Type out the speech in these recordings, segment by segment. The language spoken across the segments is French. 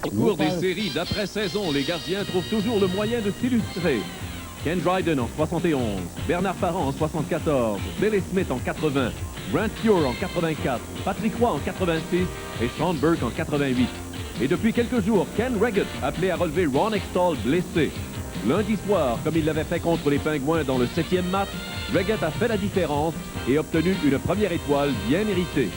Au cours des séries d'après-saison, les gardiens trouvent toujours le moyen de s'illustrer. Ken Dryden en 71, Bernard Parent en 74, Billy Smith en 80, Brent Fuhr en 84, Patrick Roy en 86 et Sean Burke en 88. Et depuis quelques jours, Ken Reggett appelé à relever Ron Extall blessé. Lundi soir, comme il l'avait fait contre les Pingouins dans le 7e match, Reggett a fait la différence et obtenu une première étoile bien méritée.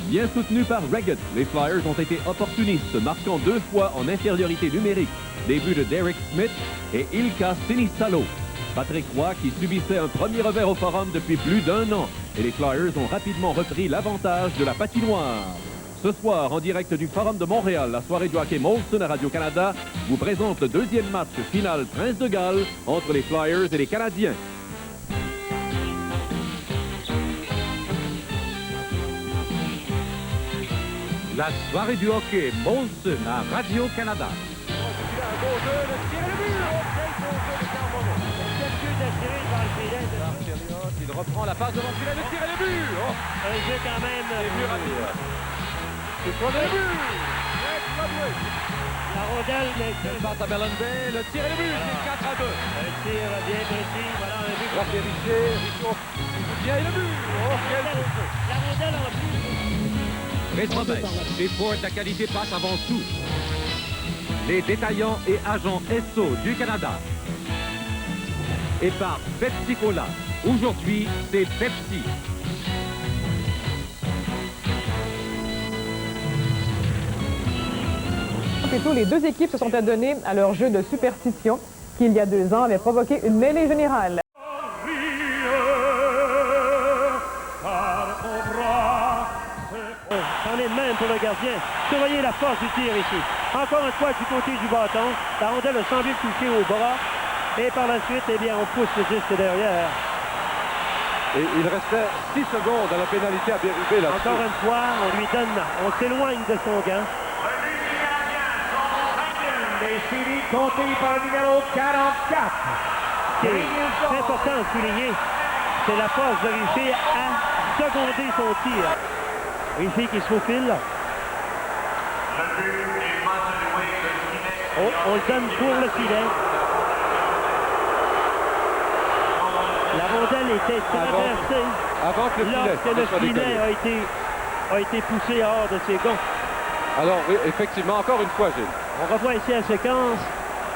Bien soutenu par Reggett, les Flyers ont été opportunistes, marquant 2 fois en infériorité numérique des buts de Derek Smith et Ilka Sinisalo. Patrick Roy qui subissait un premier revers au Forum depuis plus d'1 an et les Flyers ont rapidement repris l'avantage de la patinoire. Ce soir, en direct du Forum de Montréal, la soirée du hockey Molson à Radio-Canada vous présente le 2e match final Prince de Galles entre les Flyers et les Canadiens. La soirée du hockey Molson à Radio-Canada. Il reprend la passe devant le filet, le tir et le but. Oh. Un jeu quand même. C'est le but. La rondelle, mais il passe à Bellenday, le tir et le but. C'est 4-2. Un tir bien précis. Voilà un but. Là, c'est Richer. Il et le but. Oh, quel jeu. La rondelle en plus. Rétromètre. Et pour la qualité passe avant tout. Les détaillants et agents SO du Canada. Et par Pepsi Cola. Aujourd'hui, c'est Pepsi. Plutôt, les deux équipes se sont adonnées à leur jeu de superstition qui, il y a 2 ans, avait provoqué une mêlée générale. C'en est de même pour le gardien. Surveillez la force du tir ici. Encore une fois du côté du bâton. La rondelle a semblé toucher au bras. Et par la suite, eh bien, on pousse le disque derrière. Et il restait 6 secondes à la pénalité à Bérubé. Encore une fois, on lui donne, on s'éloigne de son gant. Compté par le numéro 44. C'est important de souligner. C'est la force de Richer à seconder son tir. Richer qui se faufile. Oh, on le donne pour le filet. La rondelle était traversée avant que lorsque le filet a été poussé hors de ses gonds. Alors, oui, effectivement, encore une fois, Gilles. On revoit ici la séquence.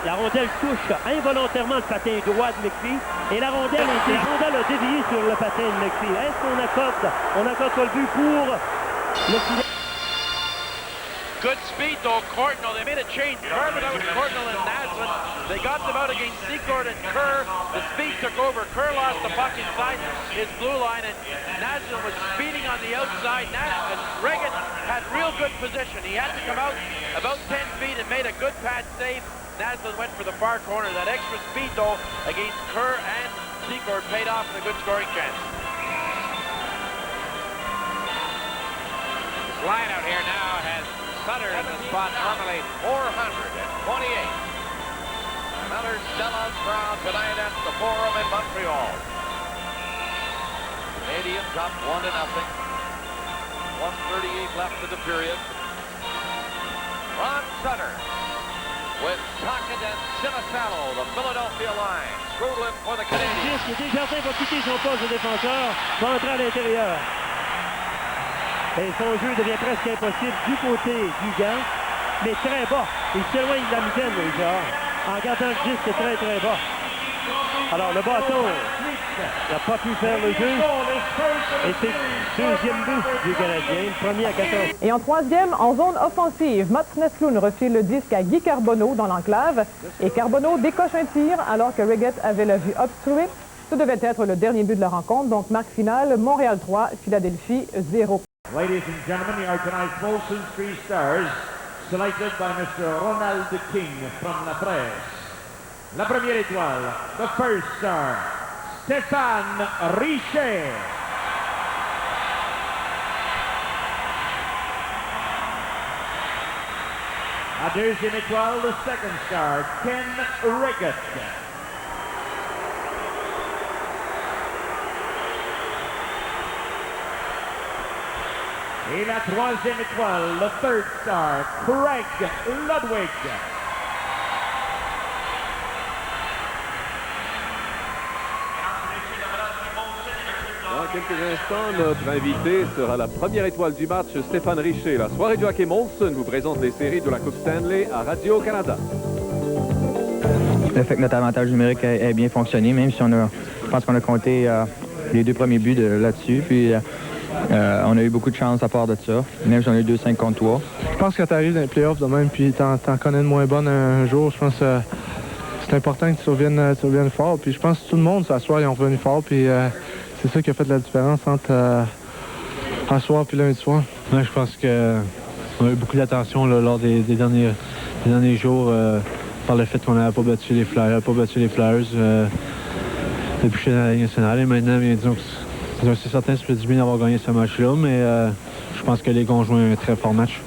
La rondelle touche involontairement le patin droit de McPhee. Et la rondelle a dévié sur le patin de McPhee. Est-ce qu'on accorde? On accorde pas le but pour le filet? Good speed though, Courtnall. They made a change. Carved out Courtnall and Naslund. They got them out against Secord and Kerr. The speed took over. Kerr lost the puck inside his blue line, and Naslund was speeding on the outside. Reggett had real good position. He had to come out about 10 feet and made a good pad save. Naslund went for the far corner. That extra speed though against Kerr and Secord paid off in a good scoring chance. Line out here now has Sutter in the spot, normally 428. Another sellout crowd tonight at the Forum in Montreal. Canadians up 1-0. 1:38 left in the period. Ron Sutter with Tocchet and Sinisalo, the Philadelphia line. Screwlin for the Canadiens. Desjardins va quitter son poste de défenseur, va entrer à l'intérieur. Et son jeu devient presque impossible du côté du gant, mais très bas. Il s'éloigne de la mitaine, Richard. En gardant le disque très très bas. Alors le bâton n'a pas pu faire le jeu. Et c'est le 2e but du Canadien, le premier à 14. Et en 3e, en zone offensive, Mats Nesloun refile le disque à Guy Carbonneau dans l'enclave. Et Carbonneau décoche un tir alors que Reggett avait la vue obstruée. Ce devait être le dernier but de la rencontre. Donc marque finale, Montréal 3, Philadelphie 0. Ladies and gentlemen, here are tonight's Molson's 3 stars, selected by Mr. Ronald King from La Presse. La première étoile, the first star, Stéphane Richer. La deuxième étoile, the second star, Ken Reggett. Et la troisième étoile, le third star, Craig Ludwig. Dans quelques instants, notre invité sera la première étoile du match, Stéphane Richer. La soirée du hockey Molson vous présente les séries de la Coupe Stanley à Radio-Canada. Le fait que notre avantage numérique ait bien fonctionné, même si je pense qu'on a compté les 2 premiers buts là-dessus. Puis on a eu beaucoup de chance à part de ça, même si on a eu 2-5 contre 3. Je pense que quand tu arrives dans les playoffs de même, puis t'en connais une moins bonne un jour, je pense que c'est important que tu reviennes fort. Puis je pense que tout le monde, ce soir, ils ont revenu fort. Puis c'est ça qui a fait la différence entre un soir et lundi soir. Ouais, je pense qu'on a eu beaucoup d'attention lors des derniers jours par le fait qu'on n'avait pas battu les Flyers, depuis que je suis dans la Ligue nationale. Et maintenant, bien, disons que c'est certain que ça fait du bien d'avoir gagné ce match-là, mais je pense que les gars ont joué un très fort match.